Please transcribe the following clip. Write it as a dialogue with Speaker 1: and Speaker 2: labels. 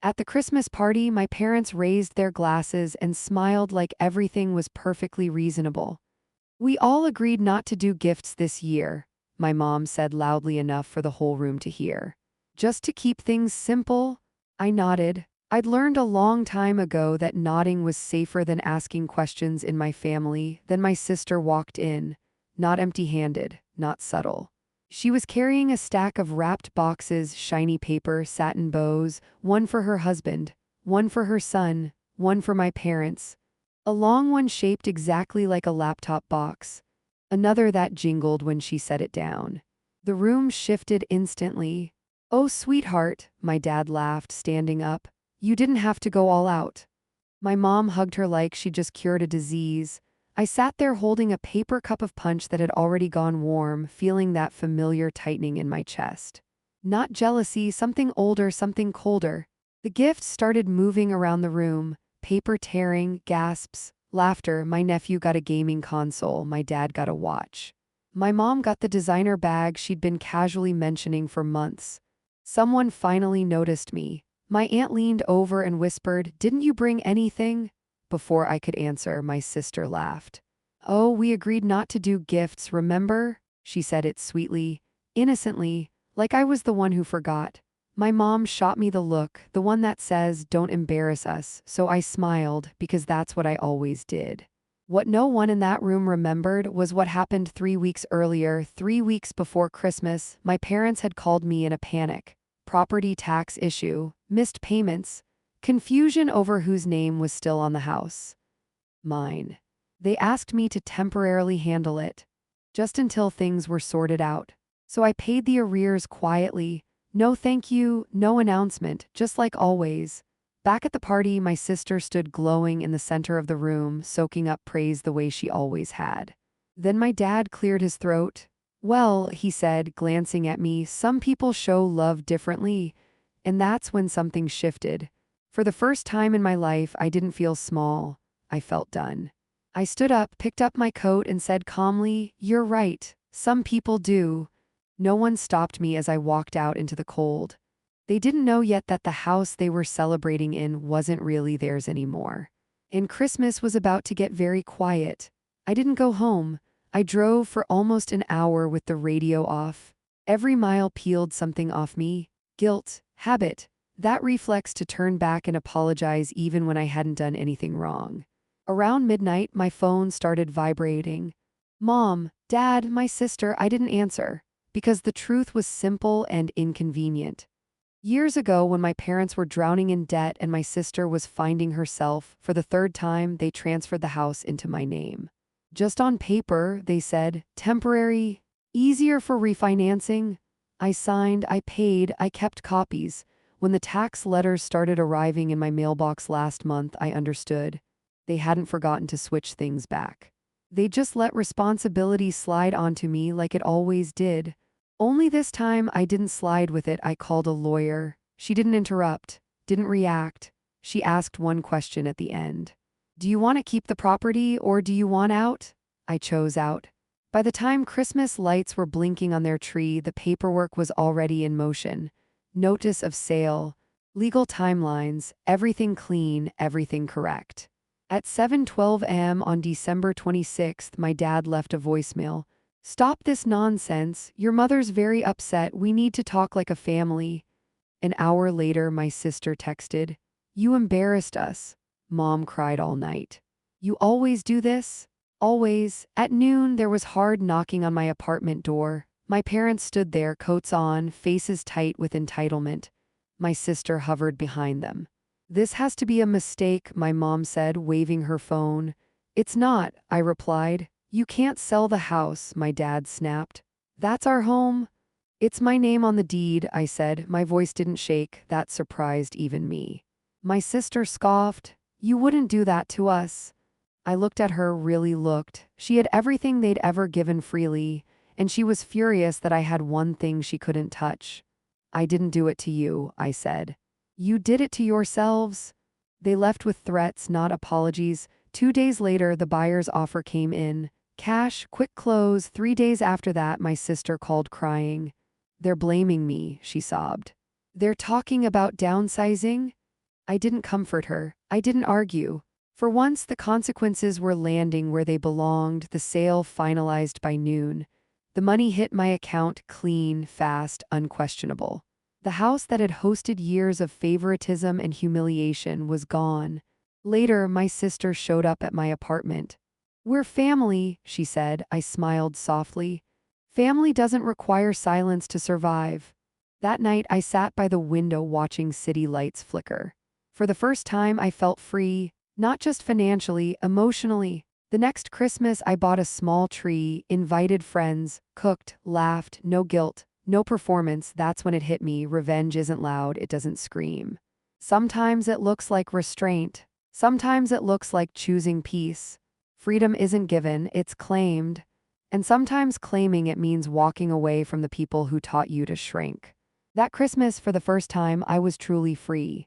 Speaker 1: At the Christmas party, my parents raised their glasses and smiled like everything was perfectly reasonable. We all agreed not to do gifts this year, my mom said loudly enough for the whole room to hear. Just to keep things simple, I nodded. I'd learned a long time ago that nodding was safer than asking questions in my family. Then my sister walked in, not empty-handed, not subtle. She was carrying a stack of wrapped boxes, shiny paper, satin bows, one for her husband, one for her son, one for my parents. A long one shaped exactly like a laptop box, another that jingled when she set it down. The room shifted instantly. "Oh, sweetheart," my dad laughed, standing up. "You didn't have to go all out." My mom hugged her like she'd just cured a disease. I sat there holding a paper cup of punch that had already gone warm, feeling that familiar tightening in my chest. Not jealousy, something older, something colder. The gifts started moving around the room, paper tearing, gasps, laughter. My nephew got a gaming console, my dad got a watch. My mom got the designer bag she'd been casually mentioning for months. Someone finally noticed me. My aunt leaned over and whispered, "Didn't you bring anything?" Before I could answer, my sister laughed. "Oh, we agreed not to do gifts, remember?" She said it sweetly, innocently, like I was the one who forgot. My mom shot me the look, the one that says, "Don't embarrass us," so I smiled, because that's what I always did. What no one in that room remembered was what happened 3 weeks earlier. 3 weeks before Christmas, my parents had called me in a panic. Property tax issue, missed payments, confusion over whose name was still on the house. Mine. They asked me to temporarily handle it, just until things were sorted out. So I paid the arrears quietly. No thank you, no announcement, just like always. Back at the party, my sister stood glowing in the center of the room, soaking up praise the way she always had. Then my dad cleared his throat. "Well," he said, glancing at me, "some people show love differently." And that's when something shifted. For the first time in my life, I didn't feel small. I felt done. I stood up, picked up my coat, and said calmly, "You're right. Some people do." No one stopped me as I walked out into the cold. They didn't know yet that the house they were celebrating in wasn't really theirs anymore. And Christmas was about to get very quiet. I didn't go home. I drove for almost an hour with the radio off. Every mile peeled something off me. Guilt, habit, that reflex to turn back and apologize even when I hadn't done anything wrong. Around midnight, my phone started vibrating. "Mom, Dad, my sister," I didn't answer, because the truth was simple and inconvenient. Years ago, when my parents were drowning in debt and my sister was finding herself, for the third time, they transferred the house into my name. Just on paper, they said, temporary, easier for refinancing. I signed, I paid, I kept copies. When the tax letters started arriving in my mailbox last month, I understood. They hadn't forgotten to switch things back. They just let responsibility slide onto me like it always did. Only this time I didn't slide with it. I called a lawyer. She didn't interrupt, didn't react. She asked one question at the end. "Do you want to keep the property or do you want out?" I chose out. By the time Christmas lights were blinking on their tree, the paperwork was already in motion. Notice of sale, legal timelines, everything clean, everything correct. At 7:12 a.m. on December 26th, my dad left a voicemail. "Stop this nonsense. Your mother's very upset. We need to talk like a family." An hour later, my sister texted, "You embarrassed us." Mom cried all night. "You always do this?" "Always." At noon, there was hard knocking on my apartment door. My parents stood there, coats on, faces tight with entitlement. My sister hovered behind them. "This has to be a mistake," my mom said, waving her phone. "It's not," I replied. "You can't sell the house," my dad snapped. "That's our home." "It's my name on the deed," I said. My voice didn't shake. That surprised even me. My sister scoffed. "You wouldn't do that to us." I looked at her, really looked. She had everything they'd ever given freely, and she was furious that I had one thing she couldn't touch. "I didn't do it to you," I said. "You did it to yourselves." They left with threats, not apologies. 2 days later, the buyer's offer came in. Cash, quick close. 3 days after that, my sister called crying. "They're blaming me," she sobbed. "They're talking about downsizing?" I didn't comfort her. I didn't argue. For once, the consequences were landing where they belonged, the sale finalized by noon. The money hit my account clean, fast, unquestionable. The house that had hosted years of favoritism and humiliation was gone. Later, my sister showed up at my apartment. "We're family," she said. I smiled softly. "Family doesn't require silence to survive." That night, I sat by the window watching city lights flicker. For the first time, I felt free, not just financially, emotionally. The next Christmas, I bought a small tree, invited friends, cooked, laughed, no guilt, no performance. That's when it hit me. Revenge isn't loud, it doesn't scream. Sometimes it looks like restraint. Sometimes it looks like choosing peace. Freedom isn't given, it's claimed. And sometimes claiming it means walking away from the people who taught you to shrink. That Christmas, for the first time, I was truly free.